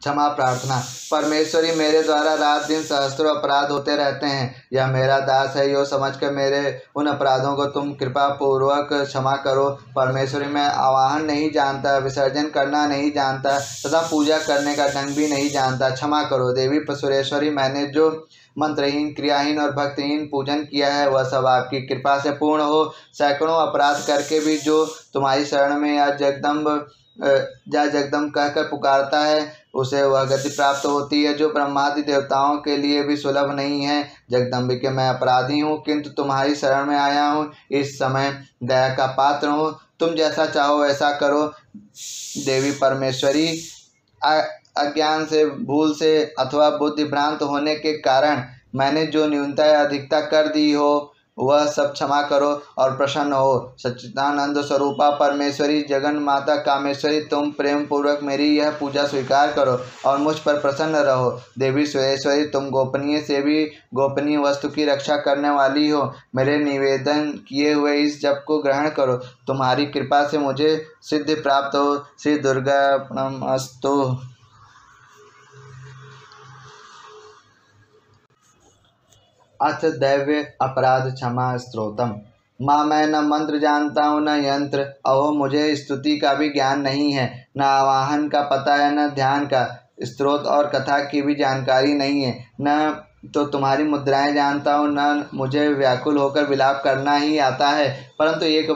क्षमा प्रार्थना। परमेश्वरी, मेरे द्वारा रात दिन सहस्त्रों अपराध होते रहते हैं। यह मेरा दास है, यो समझकर मेरे उन अपराधों को तुम कृपा पूर्वक क्षमा करो। परमेश्वरी, मैं आवाहन नहीं जानता, विसर्जन करना नहीं जानता तथा पूजा करने का ढंग भी नहीं जानता, क्षमा करो। देवी सुरेश्वरी, मैंने जो मंत्रहीन, क्रियाहीन और भक्तिहीन पूजन किया है वह सब आपकी कृपा से पूर्ण हो। सैकड़ों अपराध करके भी जो तुम्हारी शरण में या जगदम्ब कहकर पुकारता है उसे वह गति प्राप्त होती है जो ब्रह्मादि देवताओं के लिए भी सुलभ नहीं है। जगदम्बिके, मैं अपराधी हूँ किंतु तुम्हारी शरण में आया हूँ। इस समय दया का पात्र हूँ, तुम जैसा चाहो वैसा करो। देवी परमेश्वरी, अज्ञान से, भूल से अथवा बुद्धि भ्रांत होने के कारण मैंने जो न्यूनता या अधिकता कर दी हो वह सब क्षमा करो और प्रसन्न हो। सच्चिदानंद स्वरूपा परमेश्वरी, जगन माता कामेश्वरी, तुम प्रेम पूर्वक मेरी यह पूजा स्वीकार करो और मुझ पर प्रसन्न रहो। देवी सुरेश्वरी, तुम गोपनीय से भी गोपनीय वस्तु की रक्षा करने वाली हो। मेरे निवेदन किए हुए इस जप को ग्रहण करो, तुम्हारी कृपा से मुझे सिद्धि प्राप्त हो। श्री दुर्गा प्रणमस्तु। अथ दैव्य अपराध क्षमा स्त्रोतम। माँ, मैं न मंत्र जानता हूँ न यंत्र। अहो, मुझे स्तुति का भी ज्ञान नहीं है, न आवाहन का पता है, न ध्यान का। स्त्रोत और कथा की भी जानकारी नहीं है। न तो तुम्हारी मुद्राएं जानता हूँ, न मुझे व्याकुल होकर विलाप करना ही आता है। परंतु एक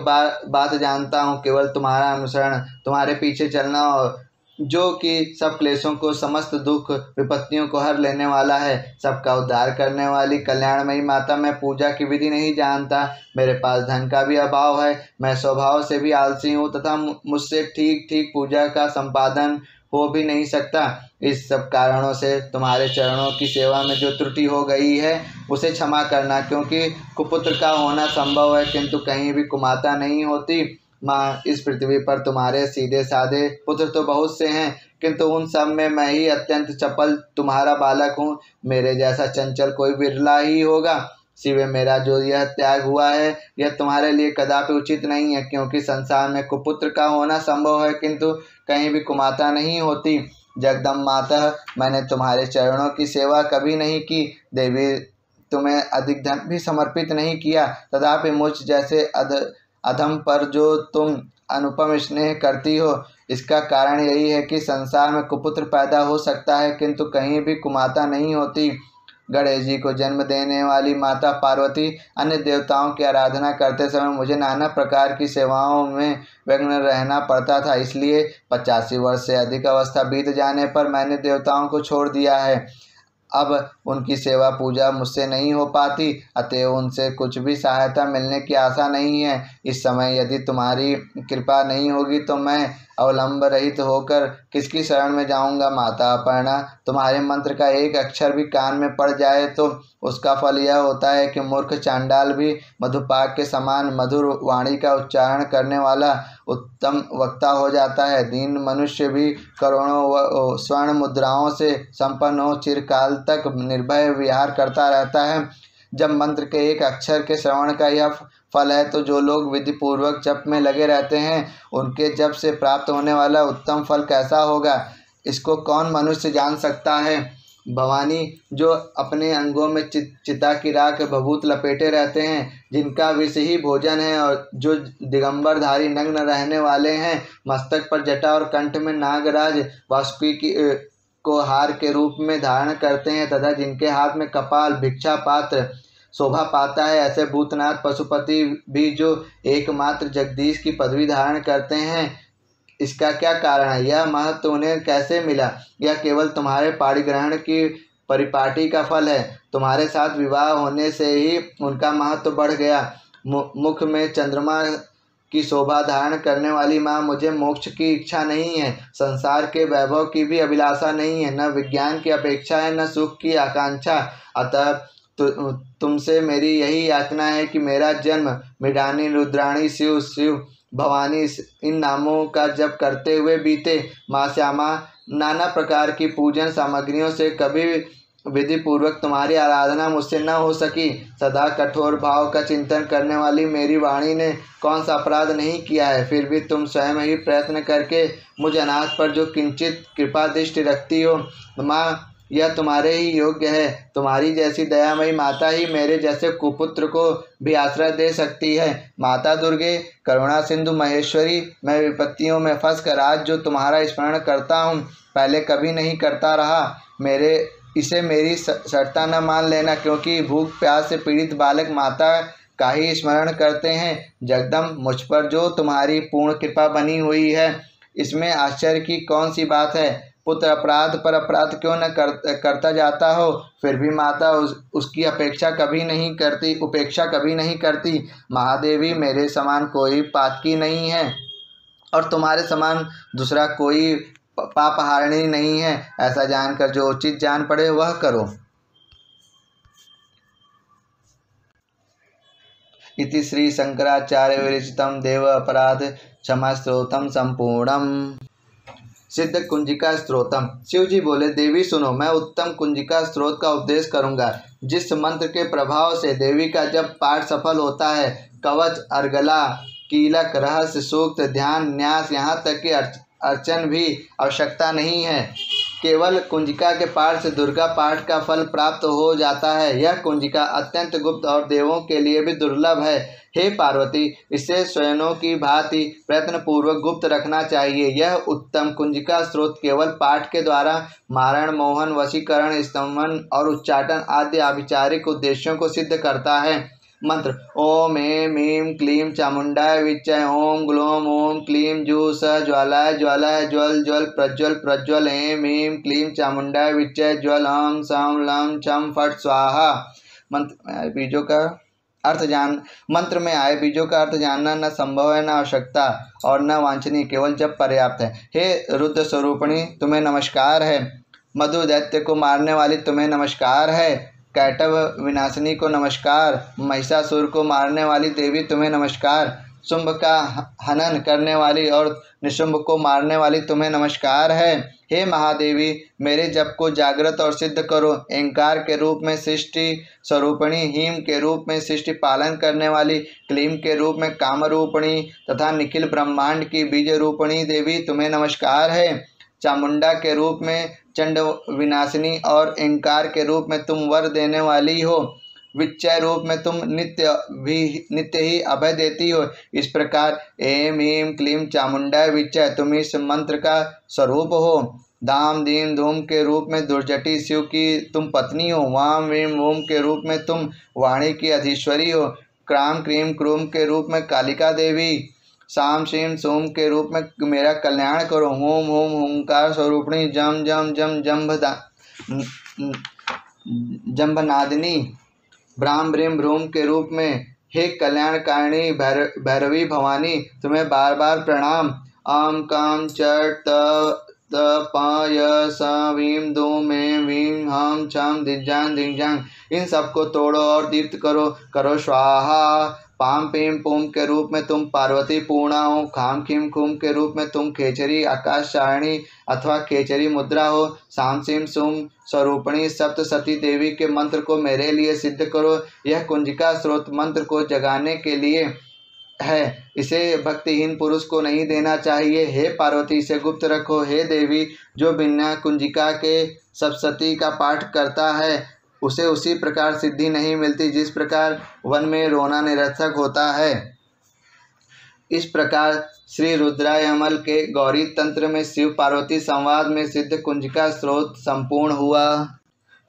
बात जानता हूँ, केवल तुम्हारा अनुसरण, तुम्हारे पीछे चलना, और जो कि सब क्लेशों को, समस्त दुख विपत्तियों को हर लेने वाला है, सबका उद्धार करने वाली कल्याणमयी माता। मैं पूजा की विधि नहीं जानता, मेरे पास धन का भी अभाव है, मैं स्वभाव से भी आलसी हूँ तथा मुझसे ठीक ठीक पूजा का संपादन हो भी नहीं सकता। इस सब कारणों से तुम्हारे चरणों की सेवा में जो त्रुटि हो गई है उसे क्षमा करना, क्योंकि कुपुत्र का होना संभव है किंतु कहीं भी कुमाता नहीं होती। माँ, इस पृथ्वी पर तुम्हारे सीधे साधे पुत्र तो बहुत से हैं किंतु उन सब में मैं ही अत्यंत चपल तुम्हारा बालक हूँ। मेरे जैसा चंचल कोई विरला ही होगा। सिवे मेरा जो यह त्याग हुआ है यह तुम्हारे लिए कदापि उचित नहीं है, क्योंकि संसार में कुपुत्र का होना संभव है किंतु कहीं भी कुमाता नहीं होती। जगदम्ब माता, मैंने तुम्हारे चरणों की सेवा कभी नहीं की। देवी, तुम्हें अधिक धन भी समर्पित नहीं किया, तथापि मुझ जैसे अधम पर जो तुम अनुपम स्नेह करती हो, इसका कारण यही है कि संसार में कुपुत्र पैदा हो सकता है किंतु कहीं भी कुमाता नहीं होती। गणेश जी को जन्म देने वाली माता पार्वती, अन्य देवताओं की आराधना करते समय मुझे नाना प्रकार की सेवाओं में व्यग्न रहना पड़ता था, इसलिए 85 वर्ष से अधिक अवस्था बीत जाने पर मैंने देवताओं को छोड़ दिया है। अब उनकी सेवा पूजा मुझसे नहीं हो पाती, अतएव उनसे कुछ भी सहायता मिलने की आशा नहीं है। इस समय यदि तुम्हारी कृपा नहीं होगी तो मैं अवलंब रहित होकर किसकी शरण में जाऊंगा। माता अपर्णा, तुम्हारे मंत्र का एक अक्षर भी कान में पड़ जाए तो उसका फल यह होता है कि मूर्ख चांडाल भी मधुपाक के समान मधुर वाणी का उच्चारण करने वाला उत्तम वक्ता हो जाता है। दीन मनुष्य भी करोड़ों स्वर्ण मुद्राओं से संपन्न हो चिरकाल तक निर्भय विहार करता रहता है। जब मंत्र के एक अक्षर के श्रवण का यह फल है तो जो लोग विधि पूर्वक जप में लगे रहते हैं उनके जप से प्राप्त होने वाला उत्तम फल कैसा होगा, इसको कौन मनुष्य जान सकता है। भवानी, जो अपने अंगों में चिता की राख भभूत लपेटे रहते हैं, जिनका विष ही भोजन है और जो दिगंबरधारी नग्न रहने वाले हैं, मस्तक पर जटा और कंठ में नागराज वासुकी को हार के रूप में धारण करते हैं तथा जिनके हाथ में कपाल भिक्षा पात्र शोभा पाता है, ऐसे भूतनाथ पशुपति भी जो एकमात्र जगदीश की पदवी धारण करते हैं, इसका क्या कारण है। यह महत्व उन्हें कैसे मिला। यह केवल तुम्हारे पाणिग्रहण की परिपाटी का फल है। तुम्हारे साथ विवाह होने से ही उनका महत्व बढ़ गया। मुख में चंद्रमा की शोभा धारण करने वाली माँ, मुझे मोक्ष की इच्छा नहीं है, संसार के वैभव की भी अभिलाषा नहीं है, न विज्ञान की अपेक्षा है, न सुख की आकांक्षा। अतः तुमसे मेरी यही याचना है कि मेरा जन्म मृडानी, रुद्राणी, शिव शिव, भवानी इन नामों का जप करते हुए बीते। माँ श्यामा, नाना प्रकार की पूजन सामग्रियों से कभी विधि पूर्वक तुम्हारी आराधना मुझसे न हो सकी। सदा कठोर भाव का चिंतन करने वाली मेरी वाणी ने कौन सा अपराध नहीं किया है। फिर भी तुम स्वयं ही प्रयत्न करके मुझ अनाथ पर जो किंचित कृपा दृष्टि रखती हो, माँ यह तुम्हारे ही योग्य है। तुम्हारी जैसी दयामयी माता ही मेरे जैसे कुपुत्र को भी आश्रय दे सकती है। माता दुर्गे, करुणा सिंधु महेश्वरी, मैं विपत्तियों में फंस कर आज जो तुम्हारा स्मरण करता हूँ, पहले कभी नहीं करता रहा। इसे मेरी शर्ता न मान लेना, क्योंकि भूख प्यास से पीड़ित बालक माता का ही स्मरण करते हैं। जगदम्ब, मुझ पर जो तुम्हारी पूर्ण कृपा बनी हुई है, इसमें आश्चर्य की कौन सी बात है। पुत्र अपराध पर अपराध क्यों न करता जाता हो, फिर भी माता उसकी उपेक्षा कभी नहीं करती। महादेवी, मेरे समान कोई पातकी नहीं है और तुम्हारे समान दूसरा कोई पापहारिणी नहीं है। ऐसा जानकर जो उचित जान पड़े वह करो। इति श्री शंकराचार्य विरचितम देव अपराध क्षमा स्तोत्रम संपूर्णम। सिद्ध कुंजिका स्तोत्रम। शिव जी बोले, देवी सुनो, मैं उत्तम कुंजिका स्त्रोत का उपदेश करूंगा, जिस मंत्र के प्रभाव से देवी का जब पाठ सफल होता है, कवच, अर्गला, कीलक, रहस्य, सूक्त, ध्यान, न्यास, यहाँ तक कि अर्चन भी आवश्यकता नहीं है। केवल कुंजिका के पाठ से दुर्गा पाठ का फल प्राप्त हो जाता है। यह कुंजिका अत्यंत गुप्त और देवों के लिए भी दुर्लभ है। हे पार्वती, इसे स्वयनों की भांति प्रयत्न पूर्वक गुप्त रखना चाहिए। यह उत्तम कुंजिका स्त्रोत केवल पाठ के द्वारा मारण, मोहन, वशीकरण, स्तंभन और उच्चाटन आदि आभिचारिक उद्देश्यों को सिद्ध करता है। मंत्र: ओम ऐं ह्रीं क्लीं चामुंडाय विच्चय। ओम ग्लौम ओम क्लीं जू स ज्वालाय ज्वालाय ज्वल ज्वल प्रज्वल प्रज्वल। ऐं ह्रीं क्लीं चामुंडाय विच्चय ज्वल। हम सम लम छम फट स्वाहा। मंत्र में आए बीजों का अर्थ जानना न संभव है, न आवश्यकता और न वांछनीय, केवल जब पर्याप्त है। हे रुद्र स्वरूपिणी, तुम्हें नमस्कार है। मधु दैत्य को मारने वाली तुम्हें नमस्कार है। कैटव विनाशिनी को नमस्कार। महिषासुर को मारने वाली देवी तुम्हें नमस्कार। शुंभ का हनन करने वाली और निशुंभ को मारने वाली तुम्हें नमस्कार है। हे महादेवी, मेरे जप को जागृत और सिद्ध करो। एंकार के रूप में सृष्टि स्वरूपिणी, हीम के रूप में सृष्टि पालन करने वाली, क्लीम के रूप में कामरूपिणी तथा निखिल ब्रह्मांड की बीज रूपिणी देवी तुम्हें नमस्कार है। चामुंडा के रूप में चंड विनाशिनी और एंकार के रूप में तुम वर देने वाली हो। विच्चय रूप में तुम नित्य ही अभय देती हो। इस प्रकार ऐं ह्रीं क्लीं चामुंडाय विच्चय तुम इस मंत्र का स्वरूप हो। धाम दीन धूम के रूप में दुर्जटी शिव की तुम पत्नी हो। वाम ह्रीं ओम के रूप में तुम वाणी की अधीश्वरी हो। क्राम क्रीम क्रूम के रूप में कालिका देवी। साम शीम सोम के रूप में मेरा कल्याण करो। होम होम ओंकार स्वरूपिणी जम जम जम जम्भनादिनी। ब्राह्म ब्रीम भ्रूम के रूप में हे कल्याणकारिणी भैरवी भवानी तुम्हें बार बार प्रणाम। आम काम चट त प य स वीम धूम ऐं वीम हम छम दिज्जांग दिग्जांग। इन सबको तोड़ो और दीप्त करो स्वाहा। पाम पीम पूम के रूप में तुम पार्वती पूर्णा हो। खाम खीम खूम के रूप में तुम खेचरी आकाश चारिणी अथवा खेचरी मुद्रा हो। साम सीम सुम स्वरूपिणी सप्तसती देवी के मंत्र को मेरे लिए सिद्ध करो। यह कुंजिका स्रोत मंत्र को जगाने के लिए है, इसे भक्तिहीन पुरुष को नहीं देना चाहिए। हे पार्वती, इसे गुप्त रखो। हे देवी, जो बिना कुंजिका के सप्तसती का पाठ करता है उसे उसी प्रकार सिद्धि नहीं मिलती जिस प्रकार वन में रोना निरर्थक होता है। इस प्रकार श्री रुद्रायमल के गौरी तंत्र में शिव पार्वती संवाद में सिद्ध कुंजिका स्रोत संपूर्ण हुआ।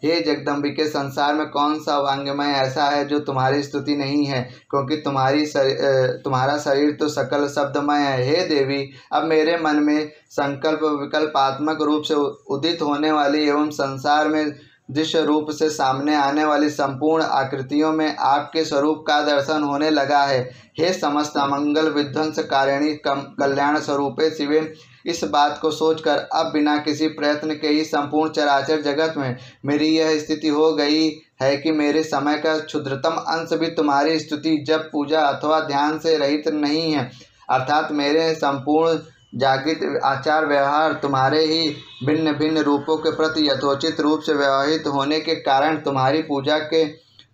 हे जगदम्बिके, संसार में कौन सा वांग्मय ऐसा है जो तुम्हारी स्तुति नहीं है, क्योंकि तुम्हारा शरीर तो सकल शब्दमय है। हे देवी, अब मेरे मन में संकल्प विकल्पात्मक रूप से उदित होने वाली एवं संसार में दृश्य रूप से सामने आने वाली संपूर्ण आकृतियों में आपके स्वरूप का दर्शन होने लगा है। हे समस्त अमंगल विध्वंसकारिणी कल्याण स्वरूपे शिवे, इस बात को सोचकर अब बिना किसी प्रयत्न के ही संपूर्ण चराचर जगत में मेरी यह स्थिति हो गई है कि मेरे समय का क्षुद्रतम अंश भी तुम्हारी स्तुति, जप, पूजा अथवा ध्यान से रहित नहीं है। अर्थात मेरे संपूर्ण जागृत आचार व्यवहार तुम्हारे ही भिन्न भिन्न रूपों के प्रति यथोचित रूप से व्यवहित होने के कारण तुम्हारी पूजा के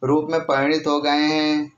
रूप में परिणित हो गए हैं।